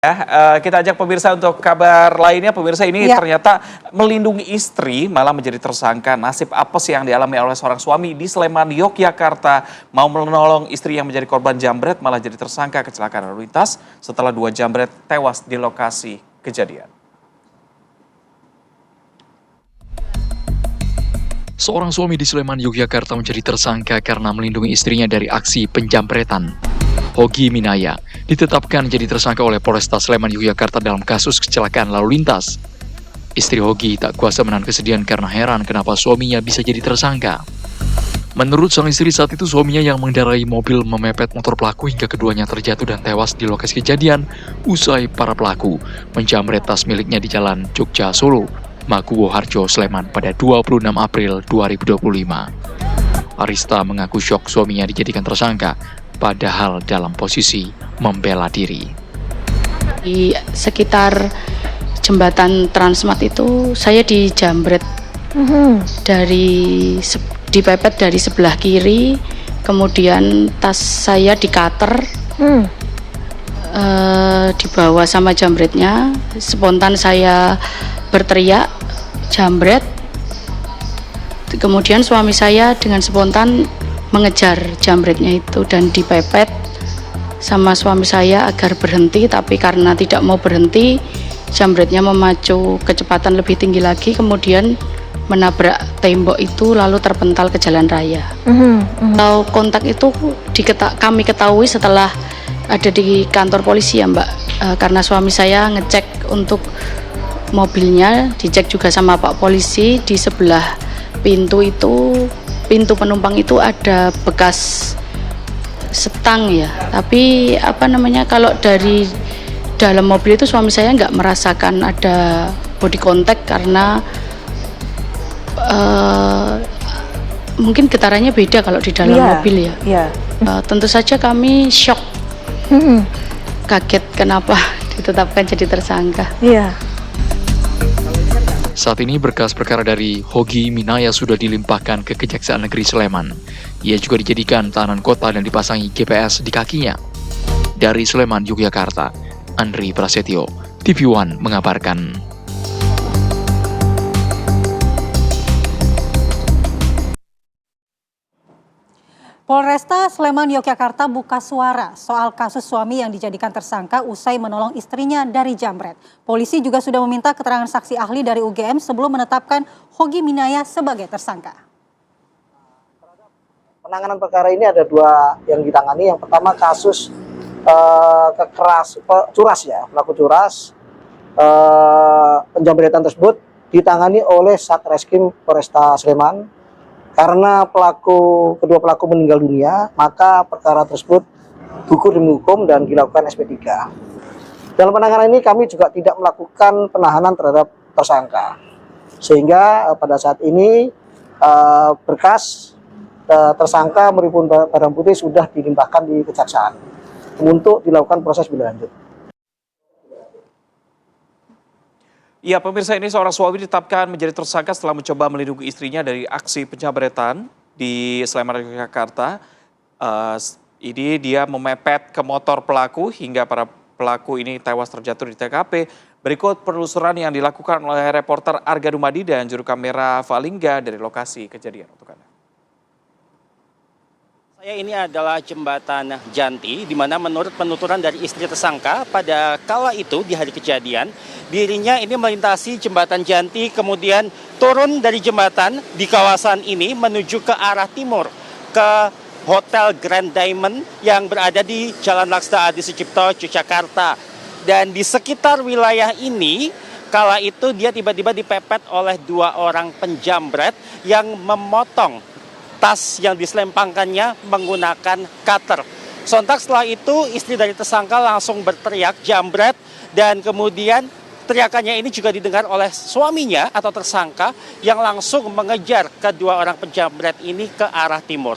Kita ajak pemirsa untuk kabar lainnya. Pemirsa ini ternyata melindungi istri malah menjadi tersangka. Nasib apa sih yang dialami oleh seorang suami di Sleman, Yogyakarta? Mau menolong istri yang menjadi korban jambret malah jadi tersangka kecelakaan lalu lintas setelah 2 jambret tewas di lokasi kejadian. Seorang suami di Sleman, Yogyakarta menjadi tersangka karena melindungi istrinya dari aksi penjambretan. Hogi Minaya ditetapkan jadi tersangka oleh Polresta Sleman, Yogyakarta dalam kasus kecelakaan lalu lintas. Istri Hogi tak kuasa menahan kesedihan karena heran kenapa suaminya bisa jadi tersangka. Menurut sang istri, saat itu suaminya yang mengendarai mobil memepet motor pelaku hingga keduanya terjatuh dan tewas di lokasi kejadian usai para pelaku menjamret tas miliknya di Jalan Jogja Solo, Maguwo Harjo, Sleman pada 26 April 2025. Arista mengaku syok suaminya dijadikan tersangka, padahal dalam posisi membela diri. Di sekitar jembatan Transmart itu saya dijambret dipepet dari sebelah kiri, kemudian tas saya dikater, dibawa sama jambretnya. Spontan saya berteriak jambret, kemudian suami saya dengan spontan mengejar jambretnya itu dan dipepet sama suami saya agar berhenti, tapi karena tidak mau berhenti, jambretnya memacu kecepatan lebih tinggi lagi, kemudian menabrak tembok itu lalu terpental ke jalan raya. Kalau kontak itu kami ketahui setelah ada di kantor polisi ya Mbak, karena suami saya ngecek untuk mobilnya, dicek juga sama Pak Polisi. Di sebelah pintu penumpang itu ada bekas setang ya, tapi kalau dari dalam mobil itu suami saya nggak merasakan ada body contact karena mungkin getarannya beda kalau di dalam mobil ya. Tentu saja kami shock, kaget kenapa ditetapkan jadi tersangka. Saat ini berkas perkara dari Hogi Minaya sudah dilimpahkan ke Kejaksaan Negeri Sleman. Ia juga dijadikan tahanan kota dan dipasangi GPS di kakinya. Dari Sleman, Yogyakarta, Andri Prasetyo, TV One mengabarkan. Polresta Sleman, Yogyakarta buka suara soal kasus suami yang dijadikan tersangka usai menolong istrinya dari jambret. Polisi juga sudah meminta keterangan saksi ahli dari UGM sebelum menetapkan Hogi Minaya sebagai tersangka. Penanganan perkara ini ada 2 yang ditangani. Yang pertama kasus pelaku curas. Penjambretan tersebut ditangani oleh Satreskrim Polresta Sleman. Karena kedua pelaku meninggal dunia, maka perkara tersebut gugur demi hukum dan dilakukan SP3. Dalam penanganan ini kami juga tidak melakukan penahanan terhadap tersangka. Sehingga pada saat ini berkas tersangka maupun barang bukti sudah dilimpahkan di Kejaksaan untuk dilakukan proses berlanjut. Ya, pemirsa, ini seorang suami ditetapkan menjadi tersangka setelah mencoba melindungi istrinya dari aksi penjambretan di Sleman, Yogyakarta. Ini dia memepet ke motor pelaku hingga para pelaku ini tewas terjatuh di TKP. Berikut penelusuran yang dilakukan oleh reporter Arga Dumadi dan juru kamera Valingga dari lokasi kejadian untuk Anda. Saya ini adalah jembatan Janti, di mana menurut penuturan dari istri tersangka pada kala itu di hari kejadian, dirinya ini melintasi jembatan Janti, kemudian turun dari jembatan di kawasan ini menuju ke arah timur, ke Hotel Grand Diamond yang berada di Jalan Laksda Adi Sucipto, Yogyakarta. Dan di sekitar wilayah ini, kala itu dia tiba-tiba dipepet oleh 2 orang penjambret yang memotong tas yang diselempangkannya menggunakan cutter. Sontak setelah itu istri dari tersangka langsung berteriak jambret, dan kemudian teriakannya ini juga didengar oleh suaminya atau tersangka yang langsung mengejar kedua orang penjambret ini ke arah timur.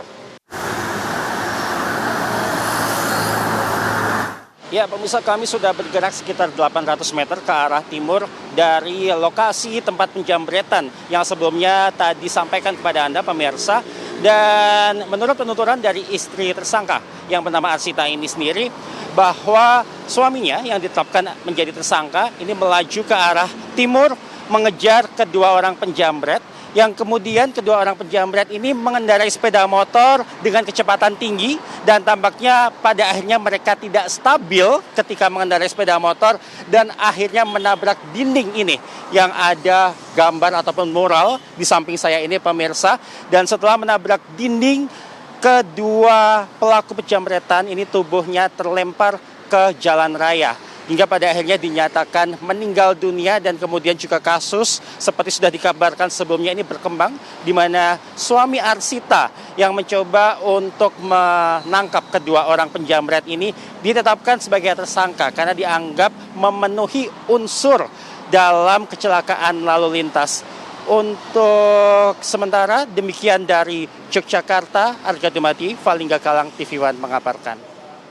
Ya, pemirsa, kami sudah bergerak sekitar 800 meter ke arah timur dari lokasi tempat penjambretan yang sebelumnya tadi disampaikan kepada Anda, pemirsa. Dan menurut penuturan dari istri tersangka yang bernama Arsita ini sendiri, bahwa suaminya yang ditetapkan menjadi tersangka ini melaju ke arah timur mengejar kedua orang penjamret, yang kemudian kedua orang penjamret ini mengendarai sepeda motor dengan kecepatan tinggi dan tampaknya pada akhirnya mereka tidak stabil ketika mengendarai sepeda motor dan akhirnya menabrak dinding ini yang ada gambar ataupun mural di samping saya ini pemirsa. Dan setelah menabrak dinding, kedua pelaku penjamretan ini tubuhnya terlempar ke jalan raya hingga pada akhirnya dinyatakan meninggal dunia. Dan kemudian juga kasus seperti sudah dikabarkan sebelumnya ini berkembang di mana suami Arsita yang mencoba untuk menangkap kedua orang penjamret ini ditetapkan sebagai tersangka karena dianggap memenuhi unsur dalam kecelakaan lalu lintas. Untuk sementara demikian dari Yogyakarta, Arga Dumadi, Valingga Galang, TV One mengabarkan.